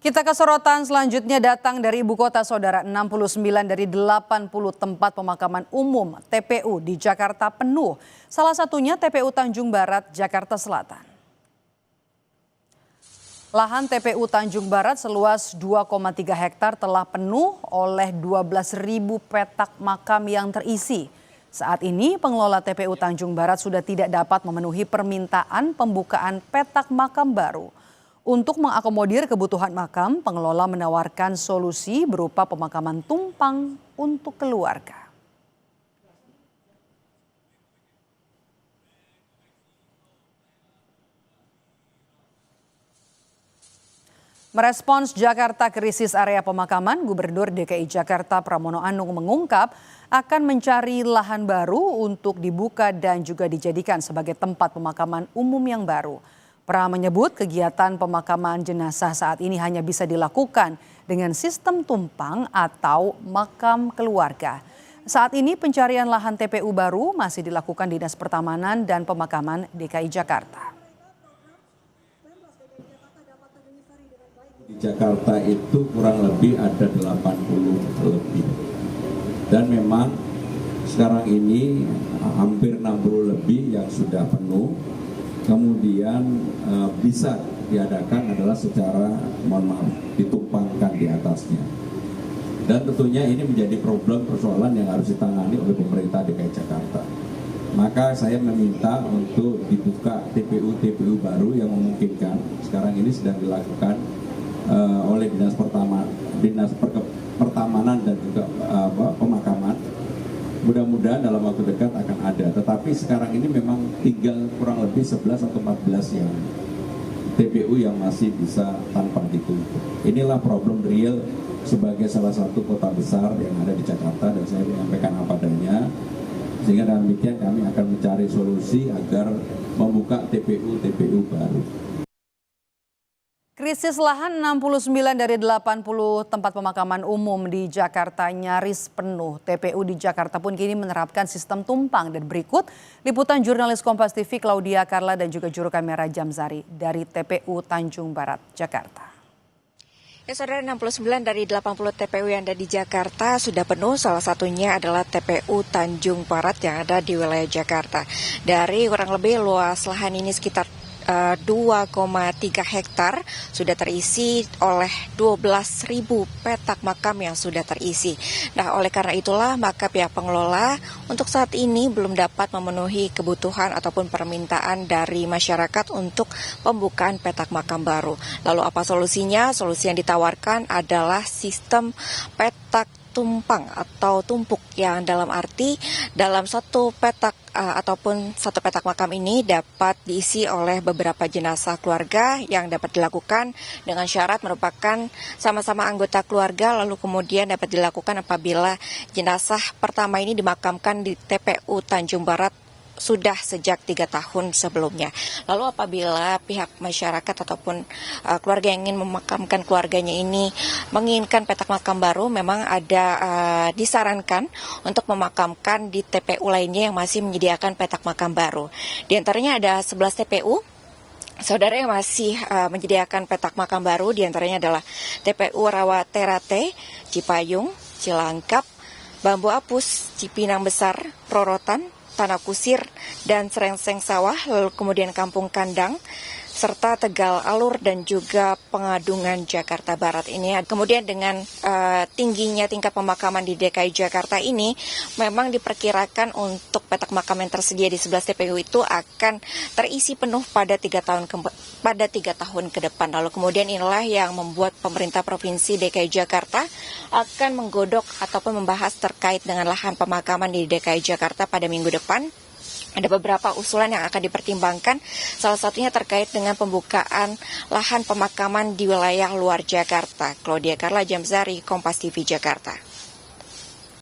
Kita ke sorotan selanjutnya datang dari ibu kota saudara. 69 dari 80 tempat pemakaman umum TPU di Jakarta penuh. Salah satunya TPU Tanjung Barat, Jakarta Selatan. Lahan TPU Tanjung Barat seluas 2,3 hektar telah penuh oleh 12.000 petak makam yang terisi. Saat ini pengelola TPU Tanjung Barat sudah tidak dapat memenuhi permintaan pembukaan petak makam baru. Untuk mengakomodir kebutuhan makam, pengelola menawarkan solusi berupa pemakaman tumpang untuk keluarga. Merespons Jakarta krisis area pemakaman, Gubernur DKI Jakarta Pramono Anung mengungkap akan mencari lahan baru untuk dibuka dan juga dijadikan sebagai tempat pemakaman umum yang baru. Pra menyebut kegiatan pemakaman jenazah saat ini hanya bisa dilakukan dengan sistem tumpang atau makam keluarga. Saat ini pencarian lahan TPU baru masih dilakukan Dinas Pertamanan dan Pemakaman DKI Jakarta. Di Jakarta itu kurang lebih ada 80 lebih. Dan memang sekarang ini hampir 60 lebih yang sudah penuh. Kemudian bisa diadakan adalah secara ditumpangkan di atasnya. Dan tentunya ini menjadi problem persoalan yang harus ditangani oleh pemerintah DKI Jakarta. Maka saya meminta untuk dibuka TPU baru yang memungkinkan. Sekarang ini sedang dilakukan oleh Dinas Pertamanan dan juga Pemakaman. Mudah-mudahan dalam waktu dekat akan ada. Tetapi sekarang ini memang tinggal kurang lebih 11 atau 14 yang TPU yang masih bisa tanpa ditumpuk. Inilah problem real sebagai salah satu kota besar yang ada di Jakarta, dan saya menyampaikan apa adanya. Sehingga dengan demikian kami akan mencari solusi agar membuka TPU baru. Krisis lahan 69 dari 80 tempat pemakaman umum di Jakarta nyaris penuh. TPU di Jakarta pun kini menerapkan sistem tumpang. Dan berikut liputan jurnalis Kompas TV Claudia Carla dan juga juru kamera Jamzari dari TPU Tanjung Barat, Jakarta. Ya saudara, 69 dari 80 TPU yang ada di Jakarta sudah penuh. Salah satunya adalah TPU Tanjung Barat yang ada di wilayah Jakarta. Dari kurang lebih luas lahan ini sekitar 2,3 hektar sudah terisi oleh 12.000 petak makam yang sudah terisi. Nah, oleh karena itulah maka pihak pengelola untuk saat ini belum dapat memenuhi kebutuhan ataupun permintaan dari masyarakat untuk pembukaan petak makam baru. Lalu apa solusinya? Solusi yang ditawarkan adalah sistem petak tumpang atau tumpuk, yang dalam arti dalam satu petak ataupun satu petak makam ini dapat diisi oleh beberapa jenazah keluarga yang dapat dilakukan dengan syarat merupakan sama-sama anggota keluarga, lalu kemudian dapat dilakukan apabila jenazah pertama ini dimakamkan di TPU Tanjung Barat sudah sejak 3 tahun sebelumnya. Lalu apabila pihak masyarakat ataupun keluarga yang ingin memakamkan keluarganya ini menginginkan petak makam baru, memang ada disarankan untuk memakamkan di TPU lainnya yang masih menyediakan petak makam baru. Di antaranya ada 11 TPU. Saudara yang masih menyediakan petak makam baru diantaranya adalah TPU Rawaterate, Cipayung, Cilangkap, Bambu Apus, Cipinang Besar, Rorotan, Tanah Kusir, dan Serengseng Sawah, lalu kemudian Kampung Kandang, serta Tegal Alur dan juga Pengadungan Jakarta Barat ini. Kemudian dengan tingginya tingkat pemakaman di DKI Jakarta ini, memang diperkirakan untuk petak makam yang tersedia di 11 TPU itu akan terisi penuh pada 3 tahun ke depan. Lalu kemudian inilah yang membuat pemerintah Provinsi DKI Jakarta akan menggodok ataupun membahas terkait dengan lahan pemakaman di DKI Jakarta pada minggu depan. Ada beberapa usulan yang akan dipertimbangkan, salah satunya terkait dengan pembukaan lahan pemakaman di wilayah luar Jakarta. Claudia Carla, Jamzari, Kompas TV Jakarta.